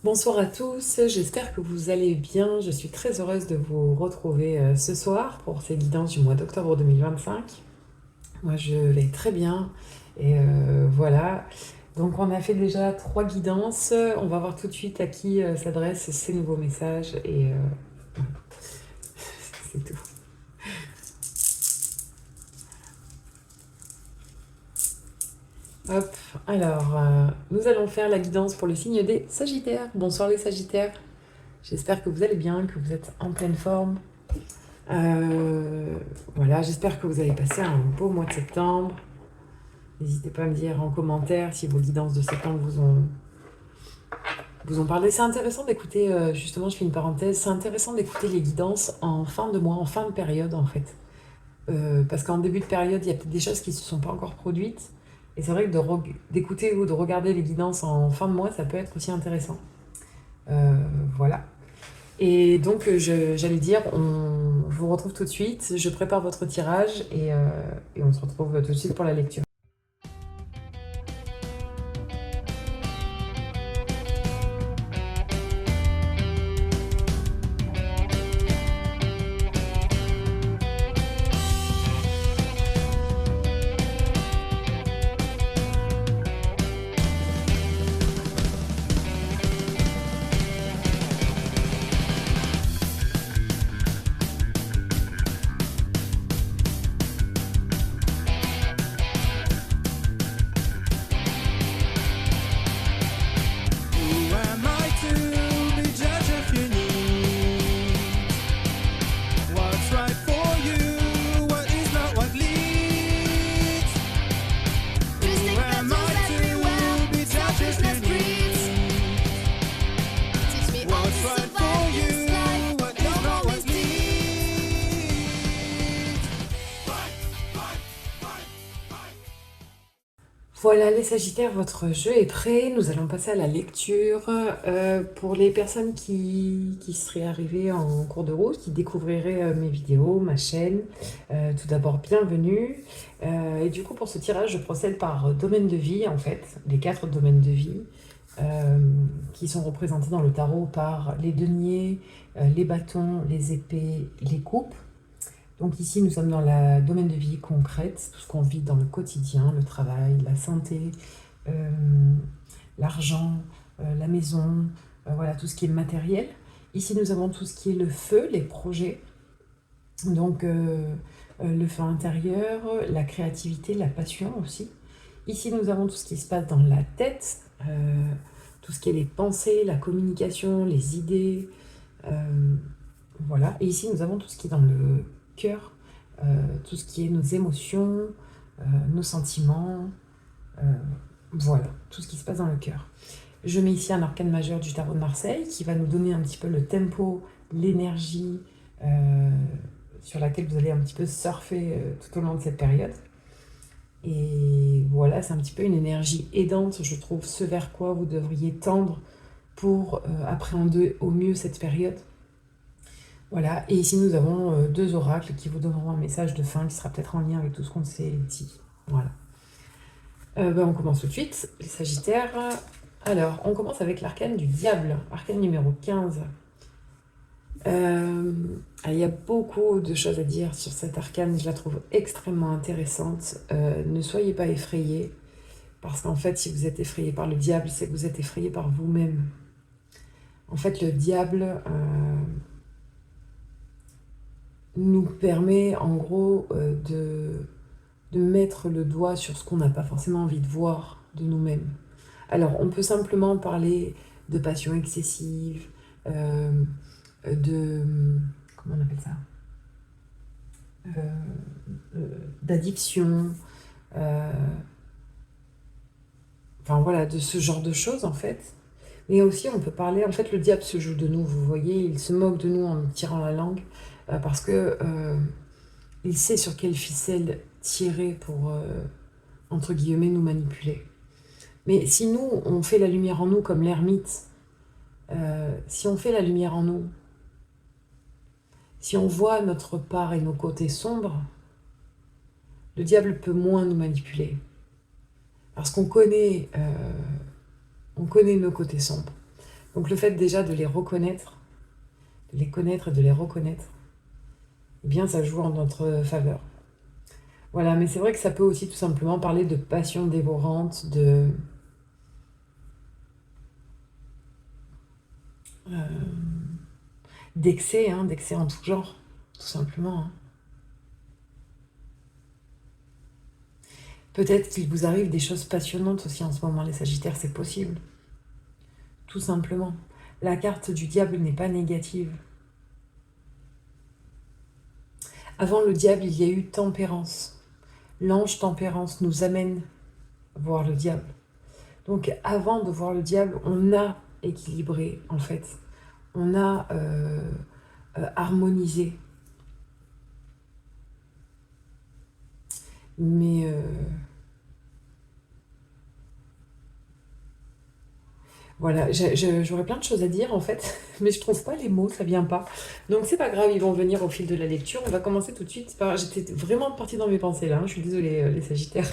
Bonsoir à tous, j'espère que vous allez bien. Je suis très heureuse de vous retrouver ce soir pour ces guidances du mois d'octobre 2025. Moi je vais très bien et voilà. Donc on a fait déjà 3 guidances. On va voir tout de suite à qui s'adressent ces nouveaux messages et c'est tout. Hop, alors nous allons faire la guidance pour le signe des Sagittaires. Bonsoir les Sagittaires. J'espère que vous allez bien, que vous êtes en pleine forme. Euh, voilà, j'espère que vous avez passé un beau mois de septembre. N'hésitez pas à me dire en commentaire si vos guidances de septembre vous ont parlé. C'est intéressant d'écouter, justement, je fais une parenthèse, c'est intéressant d'écouter les guidances en fin de mois, en fin de période en fait. Parce qu'en début de période, il y a peut-être des choses qui ne se sont pas encore produites. Et c'est vrai que d'écouter ou de regarder les guidances en fin de mois, ça peut être aussi intéressant. Voilà. Et donc, j'allais dire, je vous retrouve tout de suite. Je prépare votre tirage et on se retrouve tout de suite pour la lecture. Who am I to be judge if you need what's right for you, what is not what leads? Who am I to be judge if you need what's right for you, what is not what leads? Voilà les Sagittaires, votre jeu est prêt. Nous allons passer à la lecture. Pour les personnes qui seraient arrivées en cours de route, qui découvriraient mes vidéos, ma chaîne, tout d'abord bienvenue. Et du coup pour ce tirage, je procède par domaine de vie en fait, les 4 domaines de vie. Qui sont représentés dans le tarot par les deniers, les bâtons, les épées, les coupes. Donc ici, nous sommes dans le domaine de vie concrète, tout ce qu'on vit dans le quotidien, le travail, la santé, euh, l'argent, la maison, voilà, tout ce qui est matériel. Ici, nous avons tout ce qui est le feu, les projets, donc le feu intérieur, la créativité, la passion aussi. Ici, nous avons tout ce qui se passe dans la tête, tout ce qui est les pensées, la communication, les idées, voilà. Et ici, nous avons tout ce qui est dans le cœur, tout ce qui est nos émotions, nos sentiments, euh, voilà, tout ce qui se passe dans le cœur. Je mets ici un arcane majeur du tarot de Marseille qui va nous donner un petit peu le tempo, l'énergie sur laquelle vous allez un petit peu surfer tout au long de cette période. Et voilà, c'est un petit peu une énergie aidante, je trouve, ce vers quoi vous devriez tendre pour appréhender au mieux cette période. Voilà, et ici nous avons 2 oracles qui vous donneront un message de fin qui sera peut-être en lien avec tout ce qu'on s'est dit. Voilà. On commence tout de suite, les Sagittaires. Alors, on commence avec l'arcane du diable, arcane numéro 15. Il y a beaucoup de choses à dire sur cette arcane, je la trouve extrêmement intéressante. Ne soyez pas effrayés, parce qu'en fait, si vous êtes effrayé par le diable, c'est que vous êtes effrayé par vous-même. En fait, le diable nous permet en gros de mettre le doigt sur ce qu'on n'a pas forcément envie de voir de nous-mêmes. Alors, on peut simplement parler de passion excessive, de... comment on appelle ça d'addiction, enfin voilà, de ce genre de choses en fait. Mais aussi, on peut parler, en fait, le diable se joue de nous, vous voyez, il se moque de nous en nous tirant la langue, parce que il sait sur quelle ficelle tirer pour, entre guillemets, nous manipuler. Mais si nous, on fait la lumière en nous comme l'ermite, si on fait la lumière en nous, si on voit notre part et nos côtés sombres, le diable peut moins nous manipuler. Parce qu'on connaît nos côtés sombres. Donc le fait déjà de les reconnaître, de les connaître et de les reconnaître, eh bien ça joue en notre faveur. Voilà, mais c'est vrai que ça peut aussi tout simplement parler de passion dévorante, d'excès, hein, d'excès en tout genre, tout simplement, hein. Peut-être qu'il vous arrive des choses passionnantes aussi en ce moment, les Sagittaires, c'est possible, tout simplement. La carte du diable n'est pas négative. Avant le diable, il y a eu tempérance. L'ange tempérance nous amène voir le diable. Donc avant de voir le diable, on a équilibré en fait. On a harmonisé. Mais voilà, j'aurais plein de choses à dire en fait, mais je trouve pas les mots, ça vient pas. Donc c'est pas grave, ils vont venir au fil de la lecture. On va commencer tout de suite par... J'étais vraiment partie dans mes pensées là, hein. Je suis désolée les Sagittaires,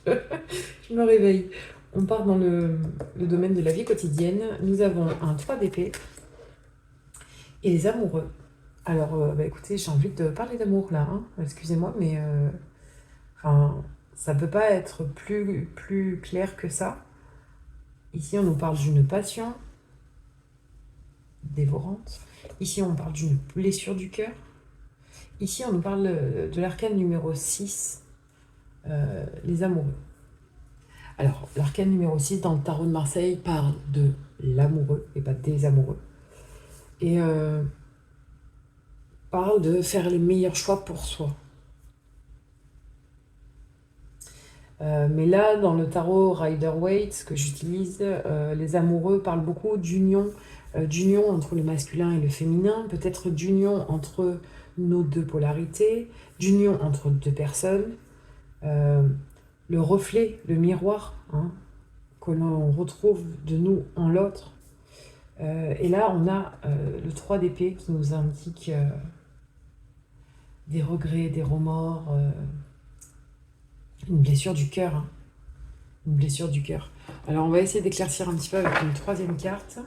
je me réveille. On part dans le domaine de la vie quotidienne. Nous avons un 3 d'épée et les amoureux. Alors bah, écoutez, j'ai envie de parler d'amour là, hein. Excusez-moi, mais enfin, ça peut pas être plus clair que ça. Ici, on nous parle d'une passion dévorante. Ici, on parle d'une blessure du cœur. Ici, on nous parle de l'arcane numéro 6, les amoureux. Alors, l'arcane numéro 6 dans le tarot de Marseille parle de l'amoureux et pas des amoureux. Et parle de faire les meilleurs choix pour soi. Mais là, dans le tarot Rider-Waite que j'utilise, les amoureux parlent beaucoup d'union entre le masculin et le féminin, peut-être d'union entre nos deux polarités, d'union entre deux personnes, le reflet, le miroir, hein, que l'on retrouve de nous en l'autre. Et là, on a le 3 d'épée qui nous indique des regrets, des remords, une blessure du cœur, hein. Une blessure du cœur. Alors on va essayer d'éclaircir un petit peu avec une troisième carte.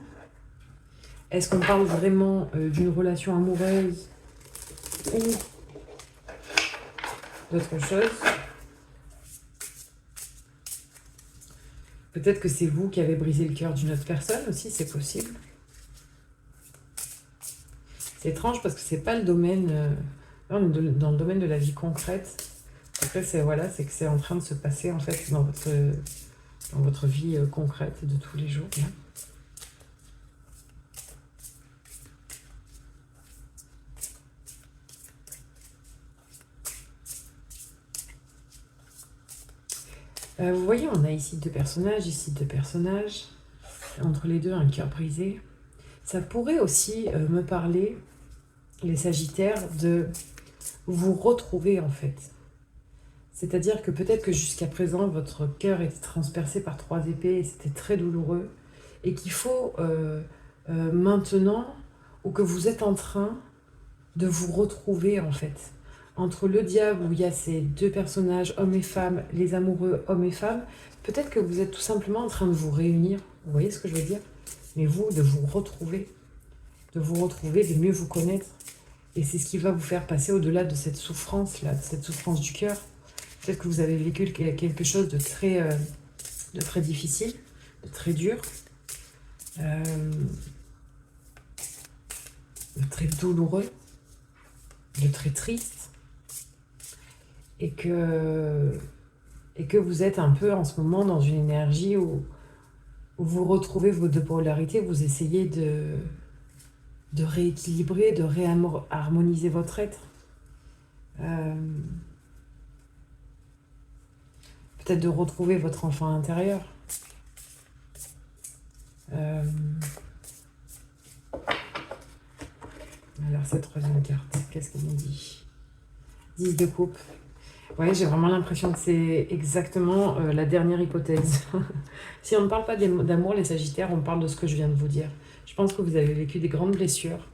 Est-ce qu'on parle vraiment d'une relation amoureuse ou d'autre chose? Peut-être que c'est vous qui avez brisé le cœur d'une autre personne aussi, c'est possible. C'est étrange parce que c'est pas le domaine... là, on est dans le domaine de la vie concrète. Après, c'est voilà, c'est que c'est en train de se passer en fait dans votre vie concrète de tous les jours. Là. Vous voyez, on a ici deux personnages, ici deux personnages. Entre les deux, un cœur brisé. Ça pourrait aussi me parler, les Sagittaires, de vous retrouver en fait. C'est-à-dire que peut-être que jusqu'à présent, votre cœur était transpercé par 3 épées et c'était très douloureux. Et qu'il faut maintenant, ou que vous êtes en train de vous retrouver en fait. Entre le diable, où il y a ces deux personnages, hommes et femmes, les amoureux, hommes et femmes, peut-être que vous êtes tout simplement en train de vous réunir. Vous voyez ce que je veux dire? Mais vous, de vous retrouver, de mieux vous connaître. Et c'est ce qui va vous faire passer au-delà de cette souffrance-là, de cette souffrance du cœur. Peut-être que vous avez vécu quelque chose de très difficile, de très dur, de très douloureux, de très triste. Et que vous êtes un peu en ce moment dans une énergie où vous retrouvez vos deux polarités, vous essayez de rééquilibrer, de réharmoniser votre être. Peut-être de retrouver votre enfant intérieur. Alors, cette troisième carte, qu'est-ce qu'elle nous dit? 10 de coupe. Ouais, j'ai vraiment l'impression que c'est exactement la dernière hypothèse. Si on ne parle pas d'amour, les Sagittaires, on parle de ce que je viens de vous dire. Je pense que vous avez vécu des grandes blessures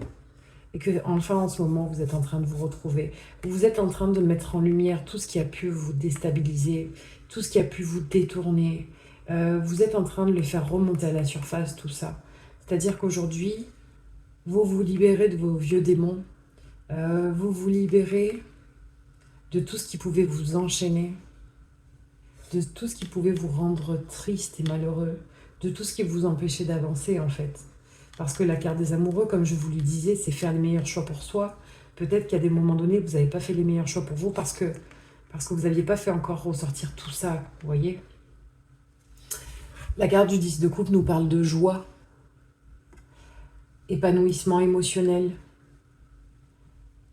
et que enfin en ce moment, vous êtes en train de vous retrouver. Vous êtes en train de mettre en lumière tout ce qui a pu vous déstabiliser, tout ce qui a pu vous détourner. Vous êtes en train de le faire remonter à la surface, tout ça. C'est-à-dire qu'aujourd'hui, vous vous libérez de vos vieux démons, vous vous libérez de tout ce qui pouvait vous enchaîner, de tout ce qui pouvait vous rendre triste et malheureux, de tout ce qui vous empêchait d'avancer en fait. Parce que la carte des amoureux, comme je vous le disais, c'est faire les meilleurs choix pour soi. Peut-être qu'à des moments donnés, vous n'avez pas fait les meilleurs choix pour vous parce que vous n'aviez pas fait encore ressortir tout ça, vous voyez. La carte du 10 de coupe nous parle de joie, épanouissement émotionnel,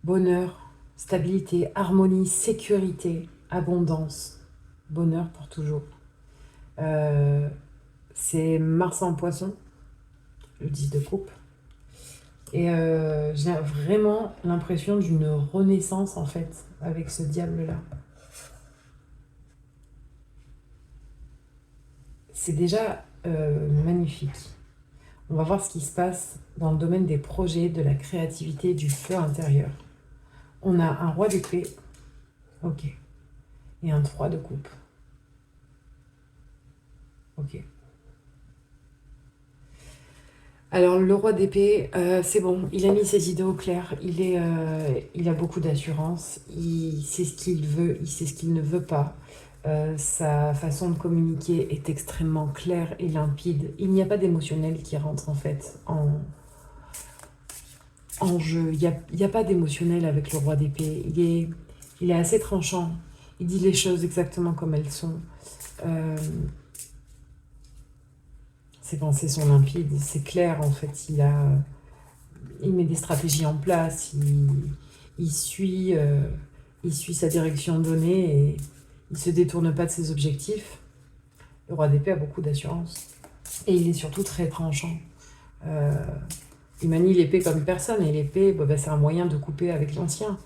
bonheur, stabilité, harmonie, sécurité, abondance, bonheur pour toujours. C'est Mars en poisson, le 10 de coupe. Et j'ai vraiment l'impression d'une renaissance en fait avec ce diable-là. C'est déjà magnifique. On va voir ce qui se passe dans le domaine des projets, de la créativité, du feu intérieur. On a un roi d'épée, ok, et un 3 de coupe, ok. Alors le roi d'épée, c'est bon, il a mis ses idées au clair, il a beaucoup d'assurance, il sait ce qu'il veut, il sait ce qu'il ne veut pas. Sa façon de communiquer est extrêmement claire et limpide. Il n'y a pas d'émotionnel qui rentre en fait en jeu. Il n'y a pas d'émotionnel avec le roi d'épée. Il est assez tranchant. Il dit les choses exactement comme elles sont. Ses pensées sont limpides, c'est clair en fait. Il met des stratégies en place. Il suit sa direction donnée et il ne se détourne pas de ses objectifs. Le roi d'épée a beaucoup d'assurance. Et il est surtout très tranchant. Il manie l'épée comme personne. Et l'épée, c'est un moyen de couper avec l'ancien.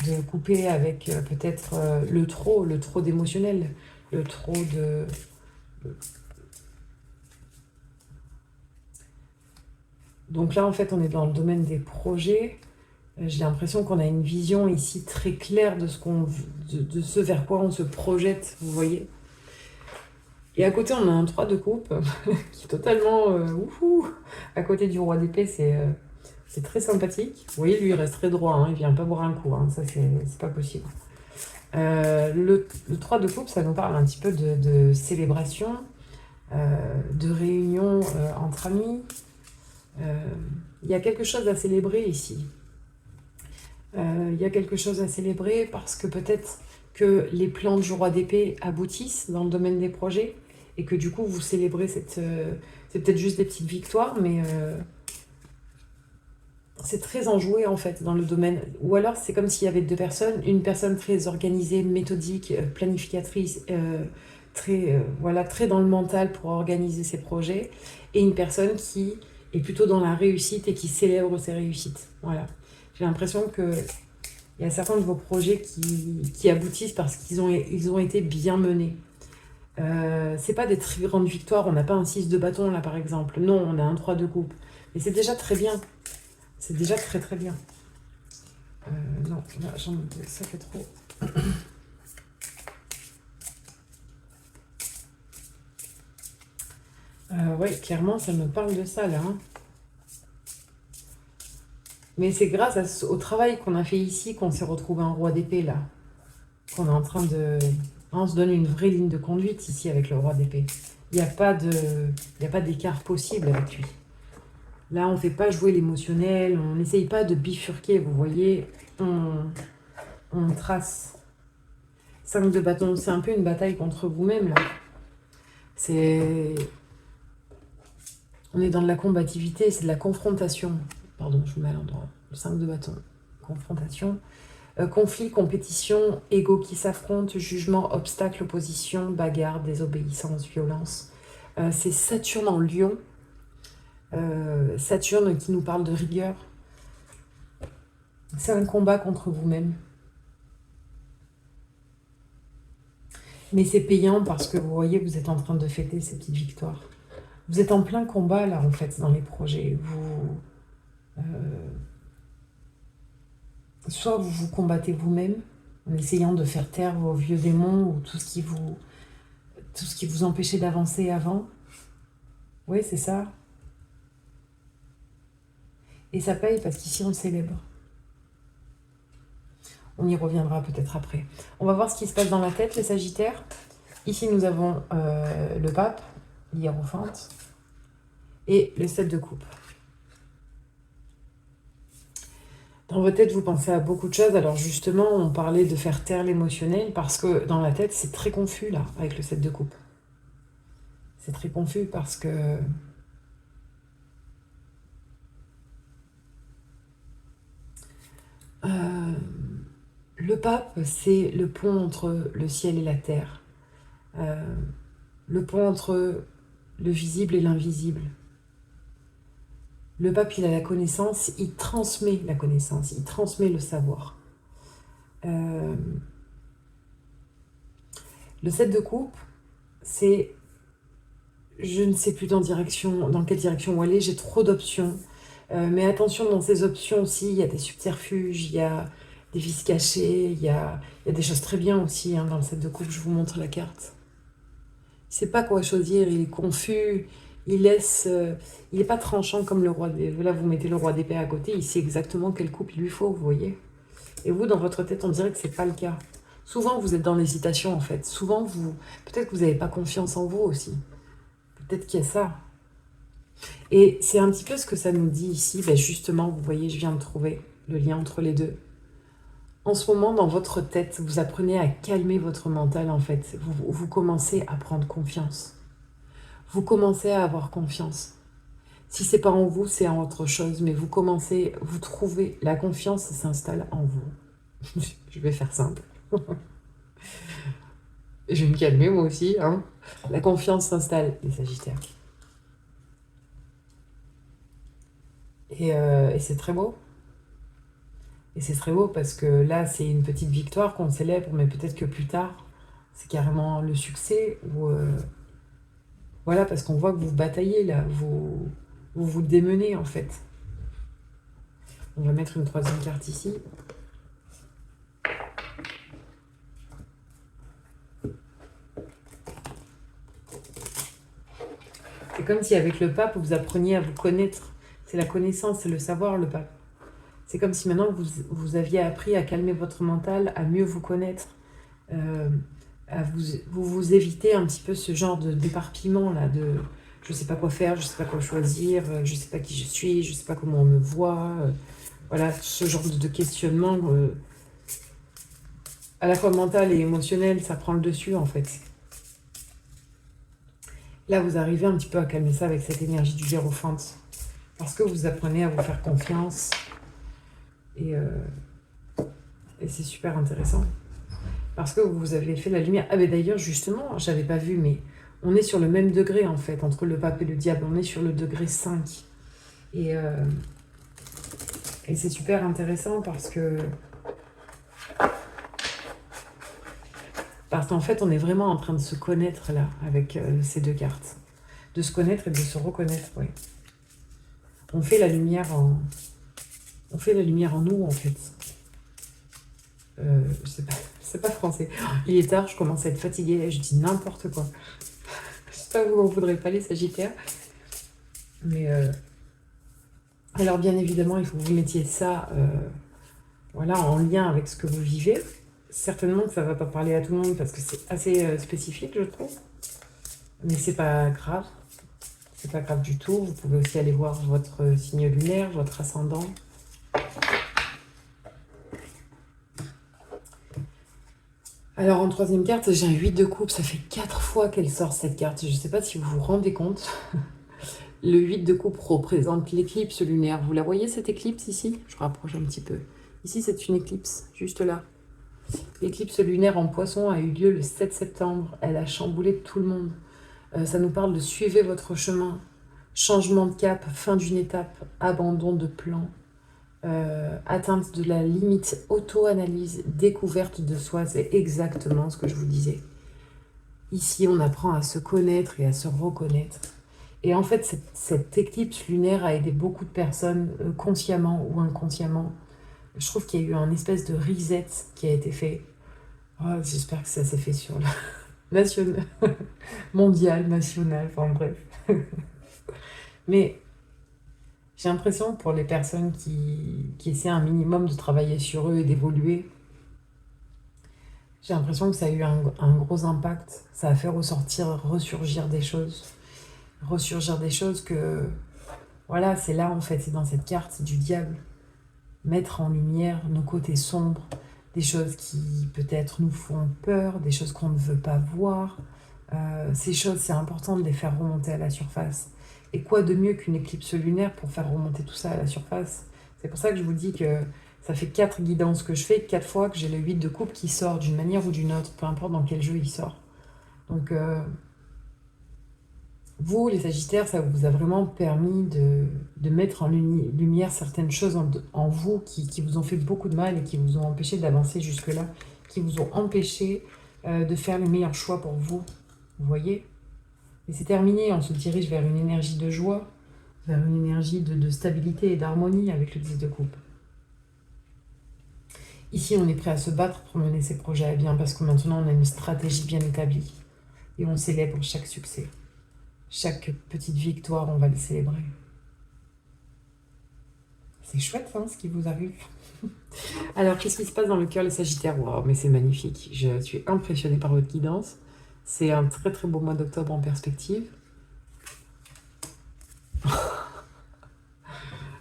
De couper avec peut-être le trop d'émotionnel. Le trop de... Donc là, en fait, on est dans le domaine des projets. J'ai l'impression qu'on a une vision ici très claire de ce vers quoi on se projette, vous voyez. Et à côté, on a un 3 de coupe qui est totalement à côté du roi d'épée, c'est très sympathique. Vous voyez, lui, il reste très droit, hein, il vient pas boire un coup, hein, ça, c'est pas possible. Le 3 de coupe, ça nous parle un petit peu de célébration, de réunion entre amis. Il y a quelque chose à célébrer ici. Il y a quelque chose à célébrer parce que peut-être que les plans du roi d'épée aboutissent dans le domaine des projets et que du coup vous célébrez c'est peut-être juste des petites victoires, mais c'est très enjoué en fait dans le domaine. Ou alors c'est comme s'il y avait deux personnes, une personne très organisée, méthodique, planificatrice, très dans le mental pour organiser ses projets, et une personne qui est plutôt dans la réussite et qui célèbre ses réussites. Voilà. J'ai l'impression qu'il y a certains de vos projets qui aboutissent parce qu'ils ont été bien menés. C'est pas des très grandes victoires, on n'a pas un 6 de bâton là par exemple. Non, on a un 3 de coupe. Mais c'est déjà très bien. C'est déjà très très bien. Non, là, ça fait trop. Oui, clairement, ça me parle de ça là. Hein. Mais c'est grâce au travail qu'on a fait ici qu'on s'est retrouvé un roi d'épée là. Qu'on est en train de... On se donne une vraie ligne de conduite ici avec le roi d'épée. Il n'y a pas d'écart possible avec lui. Là, on ne fait pas jouer l'émotionnel, on n'essaye pas de bifurquer, vous voyez. On trace. 5 de bâton, c'est un peu une bataille contre vous-même là. On est dans de la combativité, c'est de la confrontation. Pardon, je me mets à l'endroit. Le 5 de bâton, confrontation. Conflit, compétition, ego qui s'affrontent, jugement, obstacle, opposition, bagarre, désobéissance, violence. C'est Saturne en Lion. Saturne qui nous parle de rigueur. C'est un combat contre vous-même. Mais c'est payant parce que vous voyez, vous êtes en train de fêter ces petites victoires. Vous êtes en plein combat là en fait dans les projets. Soit vous combattez vous-même en essayant de faire taire vos vieux démons ou tout ce qui vous empêchait d'avancer avant. Oui, c'est ça. Et ça paye parce qu'ici on célèbre. On y reviendra peut-être après. On va voir ce qui se passe dans la tête, les Sagittaires. Ici nous avons le pape, l'hiérophante, et le 7 de coupe. Dans votre tête, vous pensez à beaucoup de choses. Alors justement, on parlait de faire taire l'émotionnel parce que dans la tête, c'est très confus là, avec le 7 de coupe. C'est très confus parce que le pape, c'est le pont entre le ciel et la terre. Le pont entre le visible et l'invisible. Le pape, il a la connaissance, il transmet la connaissance, il transmet le savoir. Le 7 de coupe, c'est je ne sais plus dans quelle direction où aller, j'ai trop d'options. Mais attention, dans ces options aussi, il y a des subterfuges, il y a des vices cachés, il y a des choses très bien aussi hein, dans le 7 de coupe. Je vous montre la carte. Il ne sait pas quoi choisir, il est confus, il n'est pas tranchant comme le roi d'épée. Là, vous mettez le roi d'épée à côté, il sait exactement quelle coupe il lui faut, vous voyez. Et vous, dans votre tête, on dirait que ce n'est pas le cas. Souvent, vous êtes dans l'hésitation, en fait. Souvent, peut-être que vous n'avez pas confiance en vous aussi. Peut-être qu'il y a ça. Et c'est un petit peu ce que ça nous dit ici. Ben justement, vous voyez, je viens de trouver le lien entre les deux. En ce moment, dans votre tête, vous apprenez à calmer votre mental, en fait. Vous commencez à prendre confiance. Vous commencez à avoir confiance. Si c'est pas en vous, c'est en autre chose. Mais vous trouvez, la confiance s'installe en vous. Je vais faire simple. Je vais me calmer, moi aussi. Hein. La confiance s'installe, les Sagittaires. Et c'est très beau. Et c'est très beau parce que là, c'est une petite victoire qu'on célèbre, mais peut-être que plus tard, c'est carrément le succès. Voilà, parce qu'on voit que vous bataillez là, vous démenez en fait. On va mettre une troisième carte ici. C'est comme si avec le pape, vous appreniez à vous connaître. C'est la connaissance, c'est le savoir, le pape. C'est comme si maintenant vous aviez appris à calmer votre mental, à mieux vous connaître, vous évitez un petit peu ce genre d'éparpillement là, de je sais pas quoi faire, je sais pas quoi choisir, je sais pas qui je suis, je sais pas comment on me voit, voilà, ce genre de questionnement à la fois mental et émotionnel, ça prend le dessus en fait. Là, vous arrivez un petit peu à calmer ça avec cette énergie du Hiérophante, parce que vous apprenez à vous faire confiance. Et c'est super intéressant. Parce que vous avez fait la lumière. Ah, mais d'ailleurs, justement, j'avais pas vu, mais on est sur le même degré, en fait, entre le pape et le diable. On est sur le degré 5. Et c'est super intéressant parce qu'en fait, on est vraiment en train de se connaître, là, avec ces deux cartes. De se connaître et de se reconnaître, oui. On fait la lumière en nous, en fait. Je sais pas, c'est pas français. Il est tard, je commence à être fatiguée, je dis n'importe quoi. J'espère que vous m'en voudrez pas, les Sagittaires. Mais alors, bien évidemment, il faut que vous mettiez ça voilà, en lien avec ce que vous vivez. Certainement que ça va pas parler à tout le monde parce que c'est assez spécifique, je trouve. Mais c'est pas grave. C'est pas grave du tout. Vous pouvez aussi aller voir votre signe lunaire, votre ascendant. Alors en troisième carte, j'ai un 8 de coupe. Ça fait 4 fois qu'elle sort cette carte. Je ne sais pas si vous vous rendez compte. Le 8 de coupe représente l'éclipse lunaire. Vous la voyez cette éclipse ici? Je rapproche un petit peu. Ici c'est une éclipse, juste là. L'éclipse lunaire en Poisson a eu lieu le 7 septembre. Elle a chamboulé tout le monde. Ça nous parle de suivez votre chemin. Changement de cap, fin d'une étape, abandon de plan. Atteinte de la limite, auto-analyse, découverte de soi, c'est exactement ce que je vous disais. Ici, on apprend à se connaître et à se reconnaître. Et en fait, cette éclipse lunaire a aidé beaucoup de personnes, consciemment ou inconsciemment. Je trouve qu'il y a eu un espèce de reset qui a été fait. Oh, j'espère que ça s'est fait sur le national, mondial, national, enfin bref. Mais J'ai l'impression pour les personnes qui essaient un minimum de travailler sur eux et d'évoluer, j'ai l'impression que ça a eu un gros impact. Ça a fait ressurgir des choses. Ressurgir des choses que, voilà, c'est là en fait, c'est dans cette carte du diable. Mettre en lumière nos côtés sombres, des choses qui peut-être nous font peur, des choses qu'on ne veut pas voir. Ces choses, c'est important de les faire remonter à la surface. Et quoi de mieux qu'une éclipse lunaire pour faire remonter tout ça à la surface? C'est pour ça que je vous dis que ça fait 4 guidances que je fais, 4 fois que j'ai le 8 de coupe qui sort d'une manière ou d'une autre, peu importe dans quel jeu il sort. Donc, vous, les Sagittaires, ça vous a vraiment permis de mettre en lumière certaines choses en vous qui vous ont fait beaucoup de mal et qui vous ont empêché d'avancer jusque-là, qui vous ont empêché de faire les meilleurs choix pour vous. Vous voyez? Et c'est terminé, on se dirige vers une énergie de joie, vers une énergie de stabilité et d'harmonie avec le 10 de coupe. Ici, on est prêt à se battre pour mener ces projets à bien parce que maintenant, on a une stratégie bien établie et on célèbre chaque succès. Chaque petite victoire, on va le célébrer. C'est chouette, hein, ce qui vous arrive. Alors, qu'est-ce qui se passe dans le cœur, les Sagittaires? Waouh, mais c'est magnifique. Je suis impressionnée par votre guidance. C'est un très très beau mois d'octobre en perspective.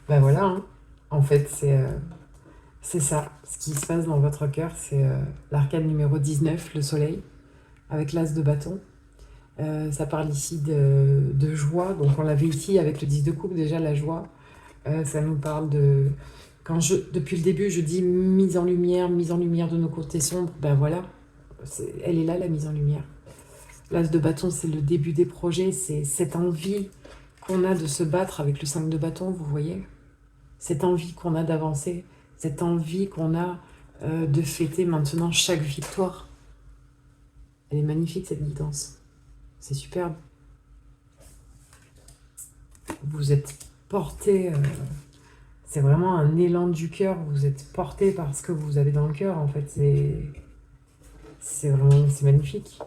Ben voilà, hein. En fait, c'est ça. Ce qui se passe dans votre cœur, c'est l'arcane numéro 19, le soleil, avec l'as de bâton. Ça parle ici de joie. Donc on l'avait ici avec le 10 de coupe, déjà la joie. Ça nous parle de... Depuis le début, je dis mise en lumière de nos côtés sombres. Ben voilà, elle est là, la mise en lumière. L'as de bâton, c'est le début des projets. C'est cette envie qu'on a de se battre avec le 5 de bâton, vous voyez? Cette envie qu'on a d'avancer. Cette envie qu'on a de fêter maintenant chaque victoire. Elle est magnifique, cette guidance. C'est superbe. Vous êtes porté, c'est vraiment un élan du cœur. Vous êtes porté par ce que vous avez dans le cœur, en fait. C'est vraiment, c'est magnifique.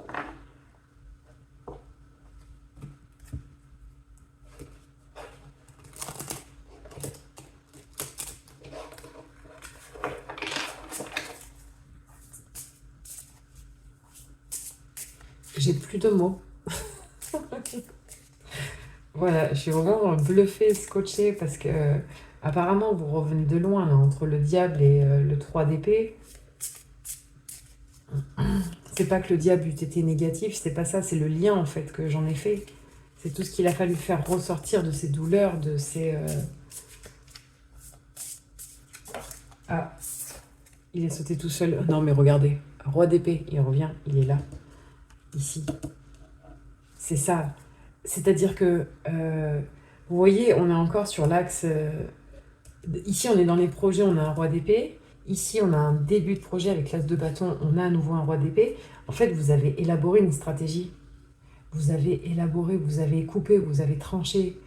J'ai plus de mots. Voilà, je suis vraiment bluffée, scotchée parce que apparemment vous revenez de loin là, entre le diable et le 3 d'épée. C'est pas que le diable eût été négatif, c'est pas ça, c'est le lien en fait que j'en ai fait. C'est tout ce qu'il a fallu faire ressortir de ces douleurs, de ces... Ah, il est sauté tout seul. Non mais regardez, roi d'épée, il revient, il est là, ici. C'est ça. C'est-à-dire que, vous voyez, on est encore sur l'axe... ici, on est dans les projets, on a un roi d'épée. Ici, on a un début de projet avec l'as de bâton, on a à nouveau un roi d'épée. En fait, vous avez élaboré une stratégie. Vous avez élaboré, vous avez coupé, vous avez tranché.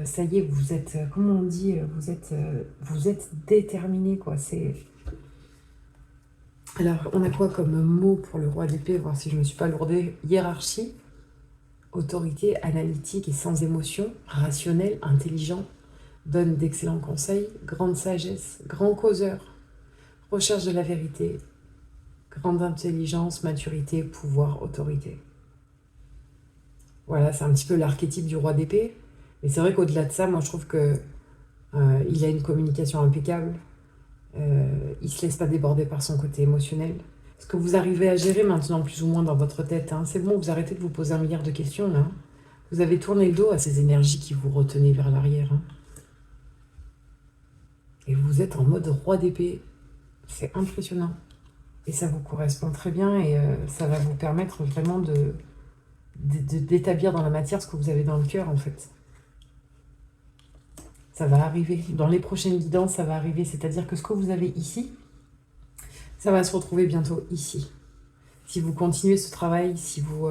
Ça y est, vous êtes, comment on dit, vous êtes déterminé, quoi. C'est... Alors, on a quoi comme mot pour le roi d'épée? Voir si je ne me suis pas lourdée. Hiérarchie. Autorité, analytique et sans émotion, rationnel, intelligent, donne d'excellents conseils, grande sagesse, grand causeur, recherche de la vérité, grande intelligence, maturité, pouvoir, autorité. Voilà, c'est un petit peu l'archétype du roi d'épée. Mais c'est vrai qu'au-delà de ça, moi je trouve que il a une communication impeccable. Il se laisse pas déborder par son côté émotionnel. Ce que vous arrivez à gérer maintenant plus ou moins dans votre tête, hein, c'est bon, vous arrêtez de vous poser 1 milliard de questions là. Vous avez tourné le dos à ces énergies qui vous retenaient vers l'arrière. Hein. Et vous êtes en mode roi d'épée. C'est impressionnant. Et ça vous correspond très bien et ça va vous permettre vraiment d'établir dans la matière ce que vous avez dans le cœur en fait. Ça va arriver. Dans les prochaines guidances, ça va arriver. C'est-à-dire que ce que vous avez ici, ça va se retrouver bientôt ici. Si vous continuez ce travail, si vous...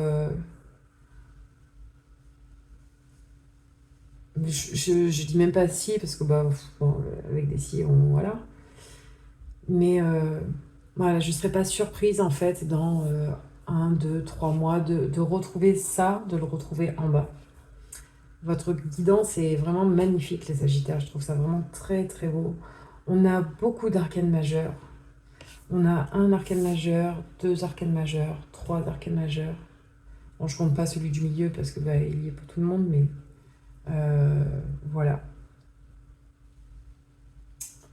je dis même pas si, parce que bah, bon, avec des si, voilà. Mais voilà, je ne serais pas surprise en fait dans 1, 2, 3 mois de retrouver ça, de le retrouver en bas. Votre guidance est vraiment magnifique, les Sagittaires. Je trouve ça vraiment très très beau. On a beaucoup d'arcanes majeurs. On a un arcane majeur, deux arcanes majeurs, trois arcanes majeurs. Bon, je compte pas celui du milieu parce que il y est pour tout le monde, mais voilà.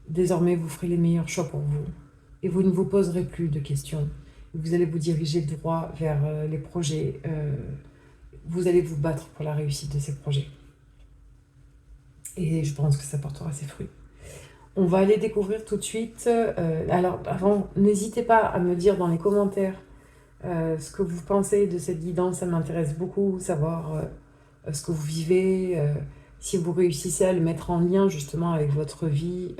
Désormais, vous ferez les meilleurs choix pour vous et vous ne vous poserez plus de questions. Vous allez vous diriger droit vers les projets. Vous allez vous battre pour la réussite de ces projets. Et je pense que ça portera ses fruits. On va aller découvrir tout de suite. Alors, avant, n'hésitez pas à me dire dans les commentaires ce que vous pensez de cette guidance. Ça m'intéresse beaucoup, savoir ce que vous vivez, si vous réussissez à le mettre en lien justement avec votre vie,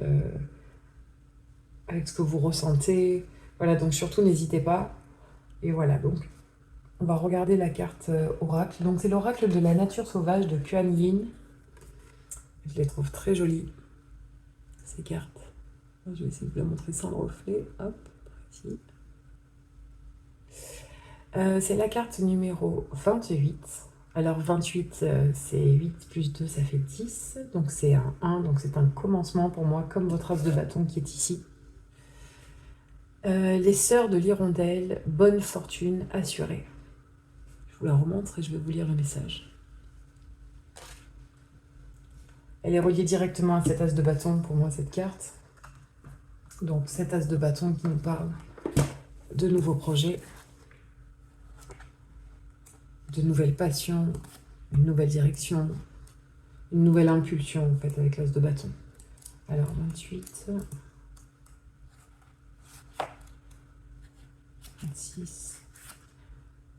avec ce que vous ressentez. Voilà, donc surtout n'hésitez pas. Et voilà, donc on va regarder la carte oracle. Donc c'est l'oracle de la nature sauvage de Kuan Yin. Je les trouve très jolies, ces cartes. Je vais essayer de vous la montrer sans le reflet. Hop, ici. C'est la carte numéro 28. Alors 28, c'est 8 plus 2, ça fait 10. Donc c'est un 1, donc c'est un commencement pour moi, comme votre as de bâton qui est ici. Les sœurs de l'hirondelle, bonne fortune assurée. Je vous la remontre et je vais vous lire le message. Elle est reliée directement à cet as de bâton pour moi, cette carte. Donc cet as de bâton qui nous parle de nouveaux projets, de nouvelles passions, une nouvelle direction, une nouvelle impulsion en fait avec l'as de bâton. Alors 28, 26.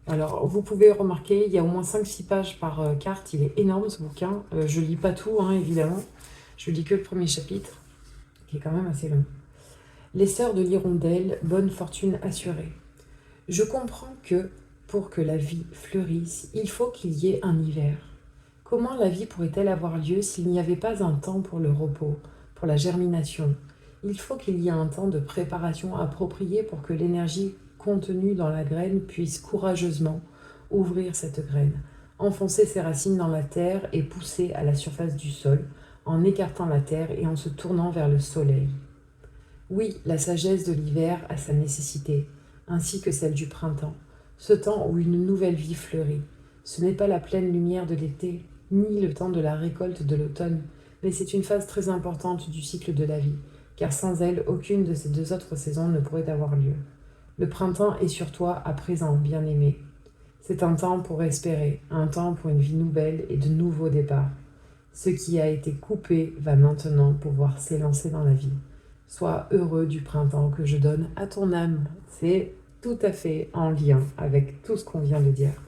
Alors vous pouvez remarquer, il y a au moins 5-6 pages par carte, il est énorme ce bouquin. Je lis pas tout évidemment, je lis que le premier chapitre qui est quand même assez long. Les sœurs de l'hirondelle, bonne fortune assurée. Je comprends que pour que la vie fleurisse, il faut qu'il y ait un hiver. Comment la vie pourrait-elle avoir lieu s'il n'y avait pas un temps pour le repos, pour la germination? Il faut qu'il y ait un temps de préparation approprié pour que l'énergie contenue dans la graine puisse courageusement ouvrir cette graine, enfoncer ses racines dans la terre et pousser à la surface du sol, en écartant la terre et en se tournant vers le soleil. Oui, la sagesse de l'hiver a sa nécessité, ainsi que celle du printemps, ce temps où une nouvelle vie fleurit. Ce n'est pas la pleine lumière de l'été, ni le temps de la récolte de l'automne, mais c'est une phase très importante du cycle de la vie, car sans elle, aucune de ces deux autres saisons ne pourrait avoir lieu. Le printemps est sur toi à présent, bien-aimé. C'est un temps pour espérer, un temps pour une vie nouvelle et de nouveaux départs. Ce qui a été coupé va maintenant pouvoir s'élancer dans la vie. Sois heureux du printemps que je donne à ton âme. C'est tout à fait en lien avec tout ce qu'on vient de dire.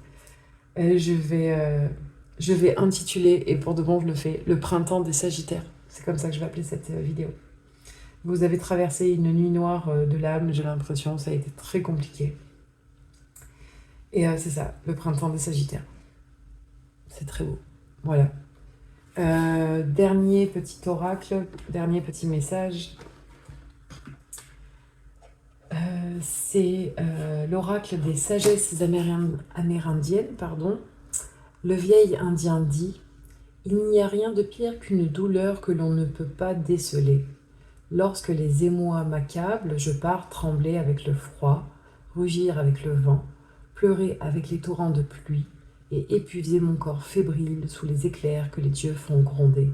Je vais intituler, et pour de bon je le fais, le printemps des Sagittaires. C'est comme ça que je vais appeler cette vidéo. Vous avez traversé une nuit noire de l'âme, j'ai l'impression, ça a été très compliqué. Et c'est ça, le printemps des Sagittaires. C'est très beau. Voilà. Dernier petit oracle, dernier petit message. C'est l'oracle des sagesses amérindiennes, pardon. Le vieil indien dit « Il n'y a rien de pire qu'une douleur que l'on ne peut pas déceler. Lorsque les émois m'accablent, je pars trembler avec le froid, rugir avec le vent, pleurer avec les torrents de pluie et épuiser mon corps fébrile sous les éclairs que les dieux font gronder.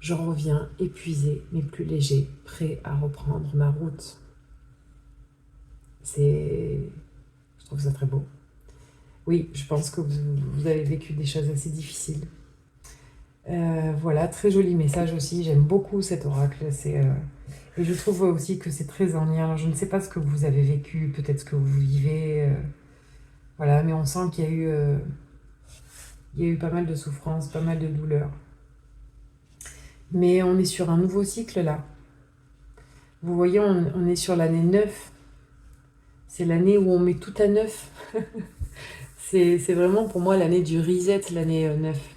J'en reviens épuisé mais plus léger, prêt à reprendre ma route. » Je trouve ça très beau. Oui, je pense que vous avez vécu des choses assez difficiles. Voilà, très joli message aussi. J'aime beaucoup cet oracle. Et je trouve aussi que c'est très en lien. Alors, je ne sais pas ce que vous avez vécu, peut-être ce que vous vivez. Voilà, mais on sent qu'il y a eu pas mal de souffrances, pas mal de douleurs. Mais on est sur un nouveau cycle là. Vous voyez, on est sur l'année 9. C'est l'année où on met tout à neuf. C'est vraiment pour moi l'année du reset, l'année 9.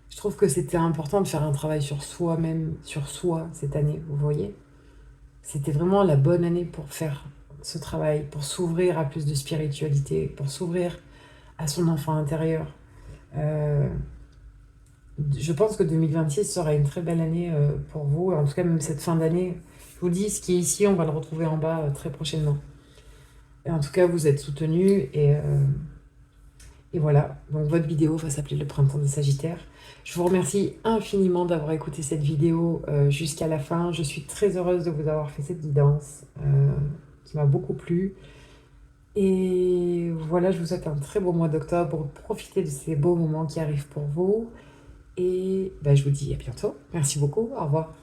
Je trouve que c'était important de faire un travail sur soi-même, sur soi cette année, vous voyez. C'était vraiment la bonne année pour faire ce travail, pour s'ouvrir à plus de spiritualité, pour s'ouvrir à son enfant intérieur. je pense que 2026 sera une très belle année pour vous. En tout cas, même cette fin d'année, je vous dis, ce qui est ici, on va le retrouver en bas très prochainement. Et en tout cas, vous êtes soutenus et voilà. Donc, votre vidéo va s'appeler Le printemps des Sagittaires. Je vous remercie infiniment d'avoir écouté cette vidéo jusqu'à la fin. Je suis très heureuse de vous avoir fait cette guidance qui m'a beaucoup plu. Et voilà, je vous souhaite un très beau mois d'octobre. Profitez de ces beaux moments qui arrivent pour vous. Et ben, je vous dis à bientôt. Merci beaucoup. Au revoir.